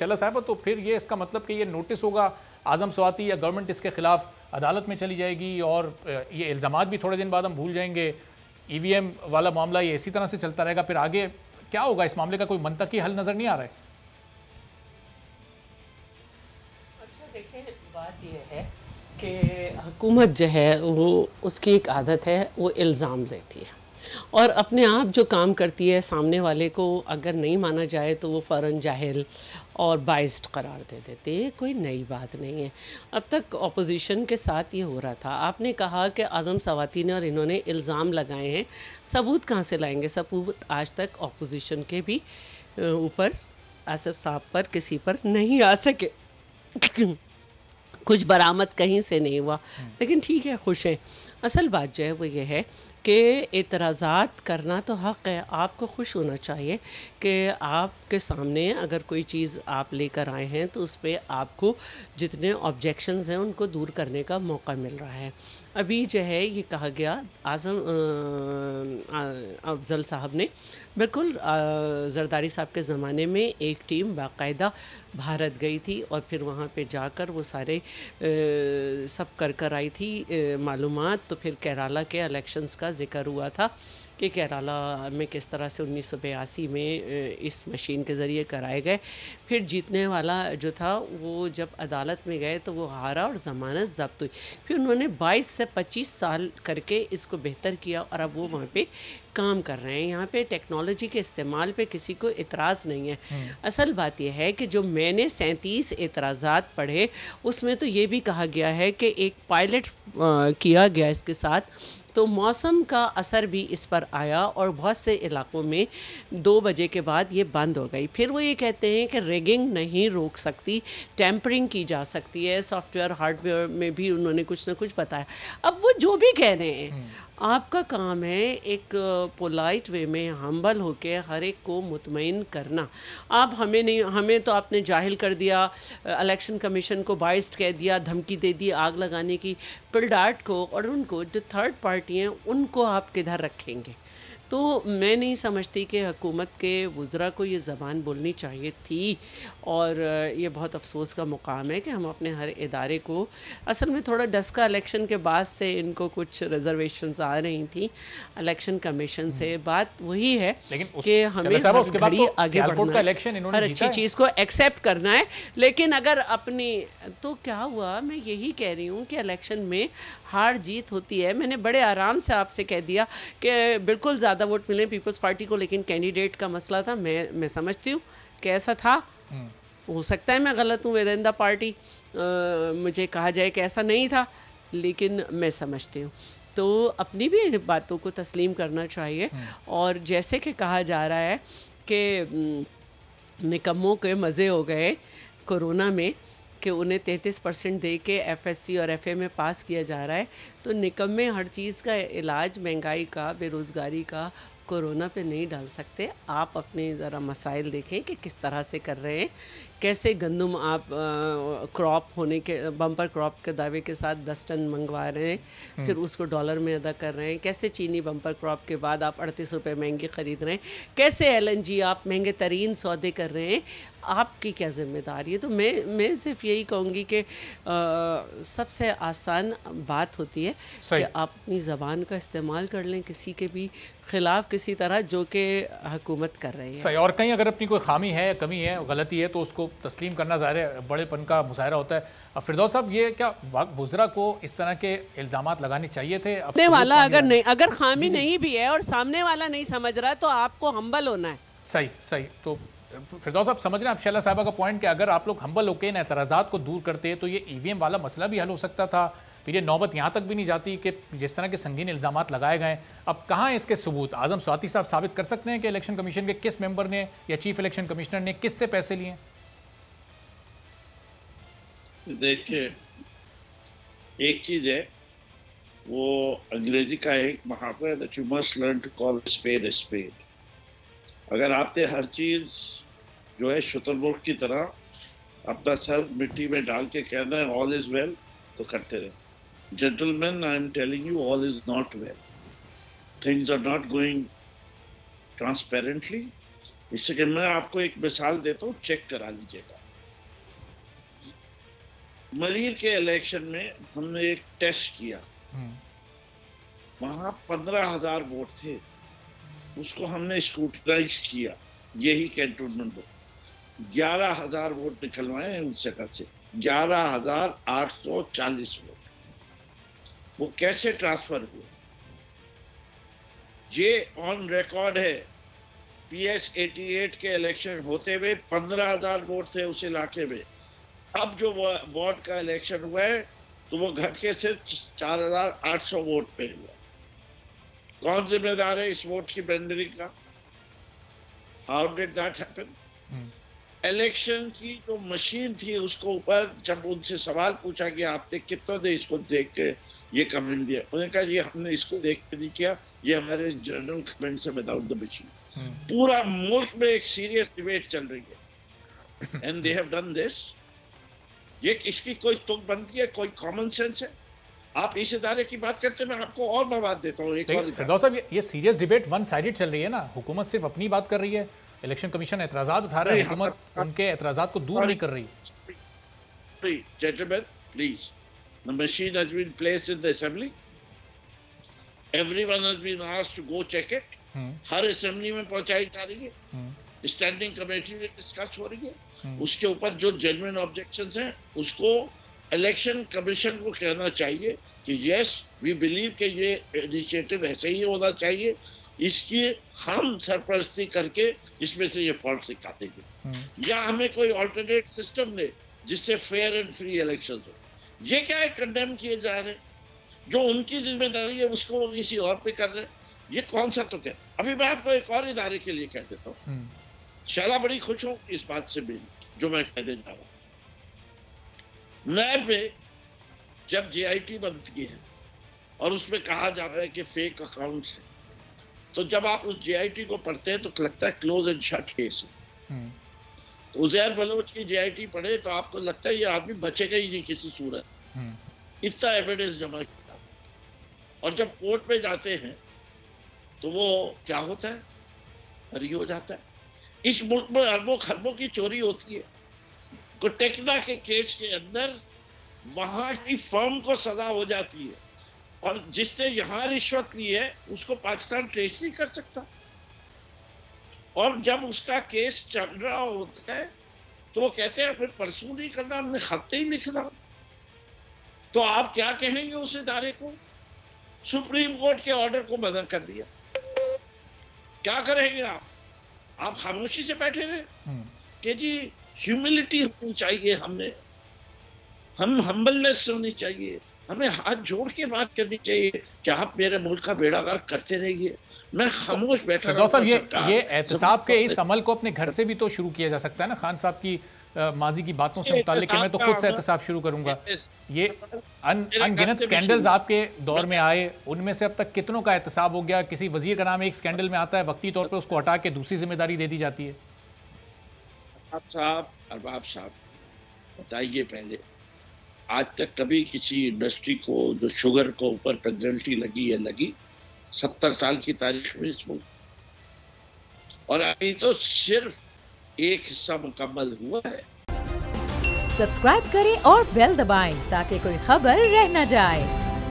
शैला साहब, तो फिर ये इसका मतलब कि ये नोटिस होगा आजम स्वाति या गवर्नमेंट इसके खिलाफ अदालत में चली जाएगी और ये इल्ज़ामात भी थोड़े दिन बाद हम भूल जाएंगे, ईवीएम वाला मामला ये इसी तरह से चलता रहेगा, फिर आगे क्या होगा? इस मामले का कोई मंतकी हल नजर नहीं आ रहा है। अच्छा देखिए, बात यह है कि हुकूमत जो है वो उसकी एक आदत है, वो इल्ज़ाम देती है और अपने आप जो काम करती है सामने वाले को अगर नहीं माना जाए तो वो फ़ौरन जाहिल और बाइस्ड करार दे देते हैं। कोई नई बात नहीं है, अब तक ऑपोजिशन के साथ ये हो रहा था। आपने कहा कि आज़म स्वाति ने और इन्होंने इल्ज़ाम लगाए हैं, सबूत कहाँ से लाएंगे? सबूत आज तक ऑपोजिशन के भी ऊपर आसिफ साहब पर किसी पर नहीं आ सके कुछ बरामद कहीं से नहीं हुआ, लेकिन ठीक है, खुश हैं। असल बात जो है वो ये है कि एतराज़ात करना तो हक़ है, आपको खुश होना चाहिए कि आपके सामने अगर कोई चीज़ आप लेकर आए हैं तो उस पर आपको जितने ऑब्जेक्शंस हैं उनको दूर करने का मौका मिल रहा है। अभी जो है ये कहा गया आज़म अफजल साहब ने बिल्कुल जरदारी साहब के ज़माने में एक टीम बाकायदा भारत गई थी और फिर वहाँ पे जाकर वो सारे सब कर आई थी मालूमात। तो फिर केरला के इलेक्शंस का ज़िक्र हुआ था कि केरला में किस तरह से 1982 में इस मशीन के ज़रिए कराए गए। फिर जीतने वाला जो था वो जब अदालत में गए तो वो हारा और ज़मानत ज़ब्त हुई। फिर उन्होंने 22 से 25 साल करके इसको बेहतर किया और अब वो वहाँ पे काम कर रहे हैं। यहाँ पे टेक्नोलॉजी के इस्तेमाल पे किसी को इतराज़ नहीं है। असल बात यह है कि जो मैंने 37 एतराज़ात पढ़े उसमें तो ये भी कहा गया है कि एक पायलट किया गया इसके साथ, तो मौसम का असर भी इस पर आया और बहुत से इलाकों में 2 बजे के बाद ये बंद हो गई। फिर वो ये कहते हैं कि रेगिंग नहीं रोक सकती, टेम्परिंग की जा सकती है। सॉफ्टवेयर हार्डवेयर में भी उन्होंने कुछ ना कुछ बताया। अब वो जो भी कह रहे हैं, आपका काम है एक पोलाइट वे में हम्बल होके हर एक को मुतमईन करना। आप हमें नहीं, हमें तो आपने जाहिल कर दिया, इलेक्शन कमीशन को बाइस्ड कह दिया, धमकी दे दी आग लगाने की। पिलडार्ट को और उनको जो थर्ड पार्टी हैं उनको आप किधर रखेंगे? तो मैं नहीं समझती कि हुकूमत के वज़रा को ये ज़बान बोलनी चाहिए थी और ये बहुत अफसोस का मुकाम है कि हम अपने हर इदारे को, असल में थोड़ा डस्का इलेक्शन के बाद से इनको कुछ रिजर्वेशंस आ रही थी इलेक्शन कमीशन से। बात वही है कि हमें घड़ी आगे बढ़ना है, हर अच्छी चीज़ को एक्सेप्ट करना है। लेकिन अगर अपनी, तो क्या हुआ, मैं यही कह रही हूँ कि इलेक्शन में हार जीत होती है। मैंने बड़े आराम से आपसे कह दिया कि बिल्कुल ज़्यादा वोट मिले पीपल्स पार्टी को, लेकिन कैंडिडेट का मसला था। मैं समझती हूँ कि ऐसा था, हो सकता है मैं गलत हूँ, विद इन द पार्टी मुझे कहा जाए कि ऐसा नहीं था, लेकिन मैं समझती हूँ। तो अपनी भी बातों को तस्लीम करना चाहिए। और जैसे कि कहा जा रहा है कि निकम्मों के मज़े हो गए कोरोना में कि उन्हें 33% दे के FSC और FA में पास किया जा रहा है, तो निकम्मे हर चीज़ का इलाज महंगाई का, बेरोज़गारी का कोरोना पे नहीं डाल सकते। आप अपने ज़रा मसाइल देखें कि किस तरह से कर रहे हैं, कैसे गंदम आप क्रॉप होने के, बम्पर क्रॉप के दावे के साथ 10 टन मंगवा रहे हैं, फिर उसको डॉलर में अदा कर रहे हैं। कैसे चीनी बम्पर क्रॉप के बाद आप 38 रुपये महंगी ख़रीद रहे हैं। कैसे LNG आप महंगे तरीन सौदे कर रहे हैं। आपकी क्या ज़िम्मेदारी है? तो मैं सिर्फ यही कहूँगी कि सबसे आसान बात होती है कि आप अपनी ज़बान का इस्तेमाल कर लें किसी के भी ख़िलाफ़ किसी तरह जो कि हुकूमत कर रही है। सही। और कहीं अगर अपनी कोई खामी है, कमी है, गलती है, तो उसको तस्लीम करना ज़ाहिर है बड़ेपन का मुजाहरा होता है। अब फिरदौस साहब, ये क्या वज़रा को इस तरह के इल्ज़ामात लगाने चाहिए थे? अपने वाला अगर नहीं, अगर खामी नहीं भी है और सामने वाला नहीं समझ रहा तो आपको हम्बल होना है। सही। तो फिरदौस साहब समझ रहे हैं आप शैला साहबा का पॉइंट कि अगर आप लोग हम्बल होकर इन एतराज़ात को दूर करते तो ये EVM वाला मसला भी हल हो सकता था। फिर ये नौबत यहाँ तक भी नहीं जाती कि जिस तरह के संगीन इल्ज़ामात लगाए गए। अब कहाँ है इसके सबूत? आज़म स्वाति साहब साबित कर सकते हैं कि इलेक्शन कमीशन के किस मेंबर ने या चीफ इलेक्शन कमिश्नर ने किससे पैसे लिए? देखिए, एक चीज है, वो अंग्रेजी का एक मुहावरा है, that you must learn to call spade a spade. अगर आपने हर चीज जो है शुतुरमुर्ग की तरह अपना सर मिट्टी में डाल के कहना है ऑल इज वेल, तो करते रहे। Gentleman, I am telling you, all is not well. Things are not going transparently. इससे कि मैं आपको एक मिसाल देता हूँ, चेक करा लीजिएगा। मरीर के इलेक्शन में हमने एक टेस्ट किया, वहां 15,000 वोट थे, उसको हमने स्क्रूटनाइज किया, यही कैंटोनमेंट वोट, 11,000 वोट निकलवाए उस जगह से, 11,840 वोट। वो कैसे ट्रांसफर हुए? ये ऑन रिकॉर्ड है। PS 88 के इलेक्शन होते हुए 15,000 वोट थे उस इलाके में। अब जो वार्ड का इलेक्शन हुआ है तो वो घट के सिर्फ 4,800 वोट पे हुआ। कौन जिम्मेदार है इस वोट की बेंडरिंग का? How did that happen? Election की जो मशीन थी उसको ऊपर जब उनसे सवाल पूछा कि आपने कितना दे इसको देख के ये कमेंट दिया, उन्होंने कहा ये हमने इसको देख के नहीं किया, ये हमारे जनरल कमेंट से विदाउट द मशीन। पूरा मुल्क में एक सीरियस डिबेट चल रही है and they have done this. ये इसकी कोई तुक बनती है, कोई कॉमन सेंस है? आप इस इदारे की बात करते हैं, मैं आपको और मवाद देता हूँ। फिरदौस साहब, ये सीरियस डिबेट वन साइडेड चल रही है ना, हुकूमत सिर्फ अपनी बात कर रही है, इलेक्शन कमीशन एतराजात उठा रहा है, हुकूमत उनके एतराजात को दूर नहीं कर रही। Gentlemen, please. The machine has been placed in the assembly. Everyone has been asked to go check it. Her assembly में पहुंचाई जा रही है, स्टैंडिंग कमेटी में डिस्कस हो रही है। उसके ऊपर जो जेन्युइन ऑब्जेक्शंस हैं उसको इलेक्शन कमीशन को कहना चाहिए कि यस वी बिलीव कि ये इनिशिएटिव ऐसे ही होना चाहिए, इसकी हम सरपरस्ती करके इसमें से ये फॉल्ट निकाल देंगे, या हमें कोई ऑल्टरनेट सिस्टम दे जिससे फेयर एंड फ्री इलेक्शन हो। ये क्या है, कंडेम किए जा रहे हैं, जो उनकी जिम्मेदारी है उसको किसी और पे कर रहे हैं, ये कौन सा तो क्या? अभी मैं आपको एक और इदारे के लिए कह देता हूँ, शाला बड़ी खुश हूँ इस बात से भी जो मैं कहने जा रहा हूँ। नैब में जब JIT बनती है और उसमें कहा जा रहा है कि फेक अकाउंट्स है, तो जब आप उस JIT को पढ़ते हैं तो लगता है क्लोज एंड शट केस है। तो उज़ैर बलोच की JIT पढ़े तो आपको लगता है ये आदमी बचेगा ही नहीं किसी सूरत, इतना एविडेंस जमा किया। और जब कोर्ट में जाते हैं तो वो क्या होता है, बरी हो जाता है। इस मुल्क में अरबों खरबों की चोरी होती है, को टेक्ना के केस के अंदर वहां की फर्म को सजा हो जाती है, और जिसने यहाँ रिश्वत ली है उसको पाकिस्तान ट्रेस नहीं कर सकता। और जब उसका केस चल रहा होता है तो वो कहते हैं फिर परसू नहीं करना, हमने खत ही लिखना। तो आप क्या कहेंगे उस इदारे को? सुप्रीम कोर्ट के ऑर्डर को मना कर दिया, क्या करेंगे आप? आप खामोशी से बैठे रहे कि जी ह्यूमिलिटी होनी चाहिए, हम हम्बलनेस होनी चाहिए, हमें हाथ जोड़ के बात करनी चाहिए कि आप मेरे मुल्क का बेड़ागार करते रहिए। मैं खामोश बैठा रहा हूं। ये एहतसाब के इस अमल को अपने घर से भी तो शुरू किया जा सकता है ना। खान साहब की माजी की बातों से मुताल्लिक मैं तो खुद से एहतसाब शुरू करूंगा। ये अनगिनत स्कैंडल्स आपके दौर में आए, उनमें से अब तक कितनों का एहतसाब हो गया? किसी वजीर का नाम एक स्कैंडल में आता है, वक्ती तौर पे उसको हटा के दूसरी जिम्मेदारी दे दी जाती है। अरबाब साहब बताइए, पहले आज तक कभी किसी इंडस्ट्री को जो शुगर को ऊपर पेनल्टी लगी है, लगी 70 साल की तारीख में इसमें, और अभी तो सिर्फ एक हिस्सा मुकम्मल हुआ है। सब्सक्राइब करें और बेल दबाएं ताकि कोई खबर रह न जाए।